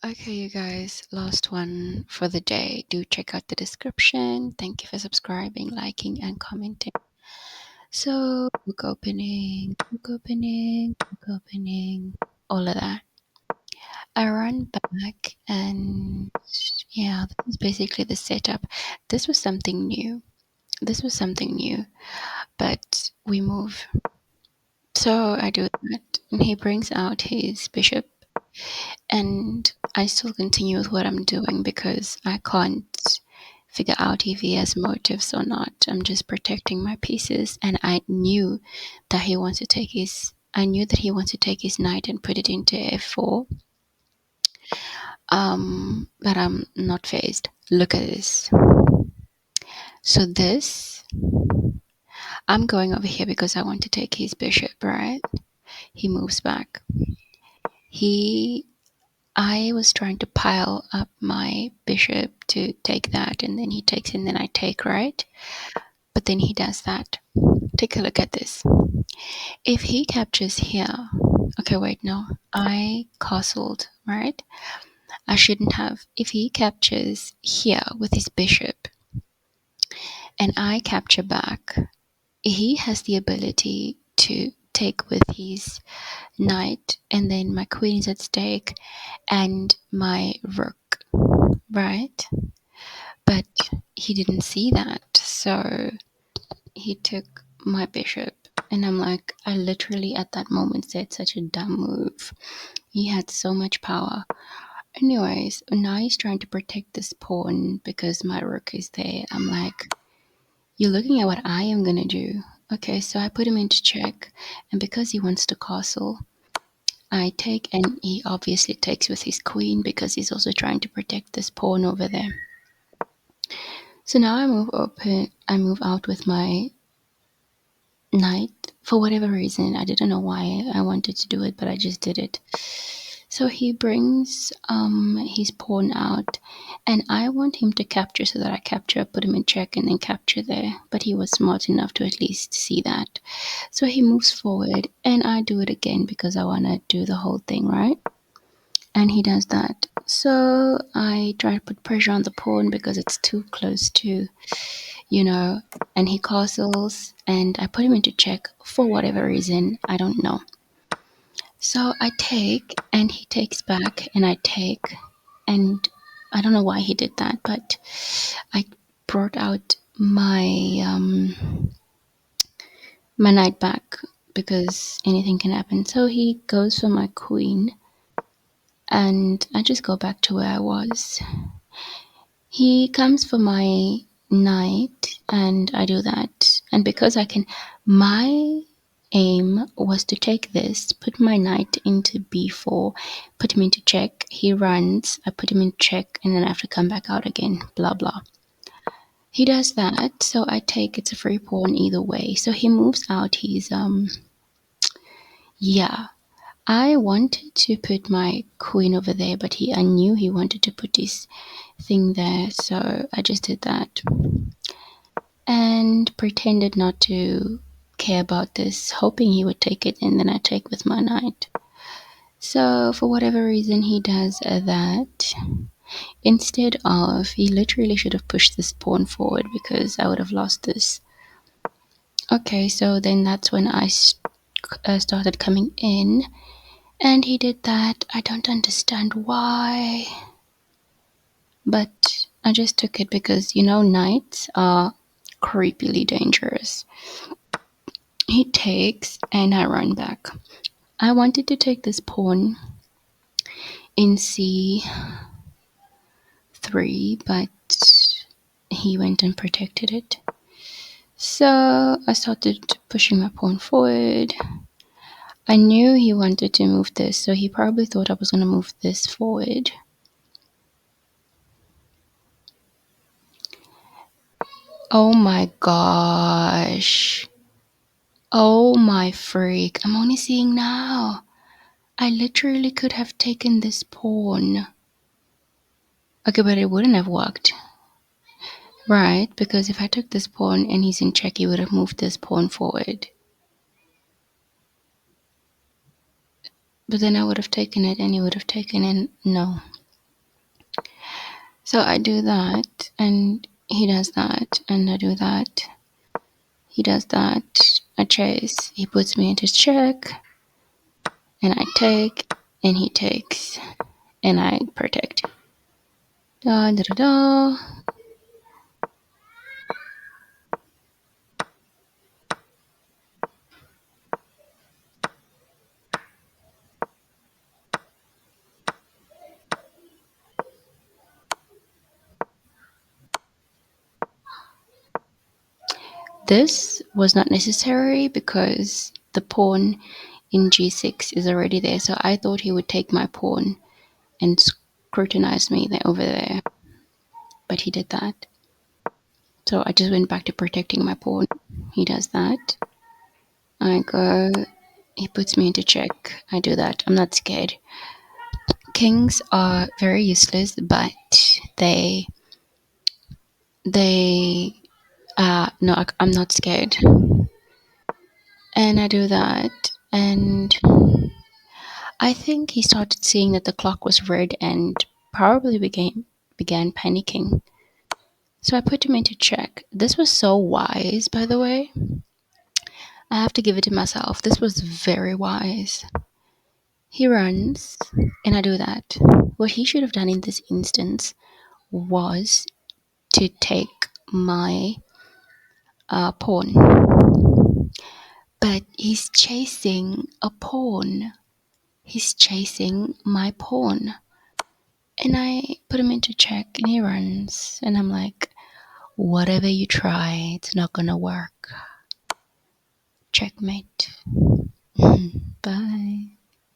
Okay, you guys, last one for the day. Do check out the description. Thank you for subscribing, liking, and commenting. So, book opening, all of that. I run back, and yeah, this is basically the setup. This was something new. This was something new, but we move. So I do that, and he brings out his bishop. And I still continue with what I'm doing because I can't figure out if he has motives or not. I'm just protecting my pieces, and I knew that he wants to take his knight and put it into f4. But I'm not phased. Look at this. So this, I'm going over here because I want to take his bishop, right? He moves back. He I was trying to pile up my bishop to take that, and then he takes and then I take, right? But then he does that. Take a look at this. If he captures here, okay, wait, no, I castled, right? I shouldn't have. If he captures here with his bishop and I capture back, he has the ability to take with his knight, and then my queen is at stake and my rook, right? But he didn't see that, so he took my bishop. And I'm like, I literally at that moment said such a dumb move. He had so much power. Anyways, now he's trying to protect this pawn because my rook is there. I'm like, you're looking at what I am gonna do. Okay, so I put him into check, and because he wants to castle, I take, and he obviously takes with his queen because he's also trying to protect this pawn over there. So now I move out with my knight for whatever reason. I didn't know why I wanted to do it, but I just did it. So he brings his pawn out, and I want him to capture so that I capture, put him in check, and then capture there. But he was smart enough to at least see that. So he moves forward, and I do it again because I want to do the whole thing, right? And he does that. So I try to put pressure on the pawn because it's too close to, and he castles, and I put him into check for whatever reason. I don't know. So I take, and he takes back, and I take, and I don't know why he did that, but I brought out my knight back because anything can happen. So he goes for my queen, and I just go back to where I was. He comes for my knight, and I do that. And because my aim was to take this, put my knight into b4, put him into check. He runs, I put him in check, and then I have to come back out again, blah, blah. He does that, so I take, it's a free pawn either way. So he moves out, yeah. I wanted to put my queen over there, but I knew he wanted to put his thing there, so I just did that and pretended not to care about this, hoping he would take it, and then I take with my knight. So for whatever reason he does that. Instead of, he literally should have pushed this pawn forward because I would have lost this. Okay, so then that's when I started coming in, and he did that. I don't understand why, but I just took it because, knights are creepily dangerous. He takes, and I run back. I wanted to take this pawn in c3, but he went and protected it. So I started pushing my pawn forward. I knew he wanted to move this, so he probably thought I was going to move this forward. Oh my gosh. Oh my freak. I'm only seeing now. I literally could have taken this pawn. Okay, but it wouldn't have worked. Right, because if I took this pawn and he's in check, he would have moved this pawn forward. But then I would have taken it and he would have taken it. No. So I do that, and he does that, and I do that. He does that. I chase. He puts me into check, and I take, and he takes, and I protect. Da da da da. This was not necessary because the pawn in g6 is already there. So I thought he would take my pawn and scrutinize me there over there, but he did that. So I just went back to protecting my pawn. He does that. I go. He puts me into check. I do that. I'm not scared. Kings are very useless, but they they no, I'm not scared. And I do that, and I think he started seeing that the clock was red and probably began panicking. So I put him into check. This was so wise, by the way. I have to give it to myself. This was very wise. He runs, and I do that. What he should have done in this instance was to take my pawn. But he's chasing a pawn. He's chasing my pawn. And I put him into check, and he runs. And I'm like, whatever you try, it's not gonna work. Checkmate. Bye.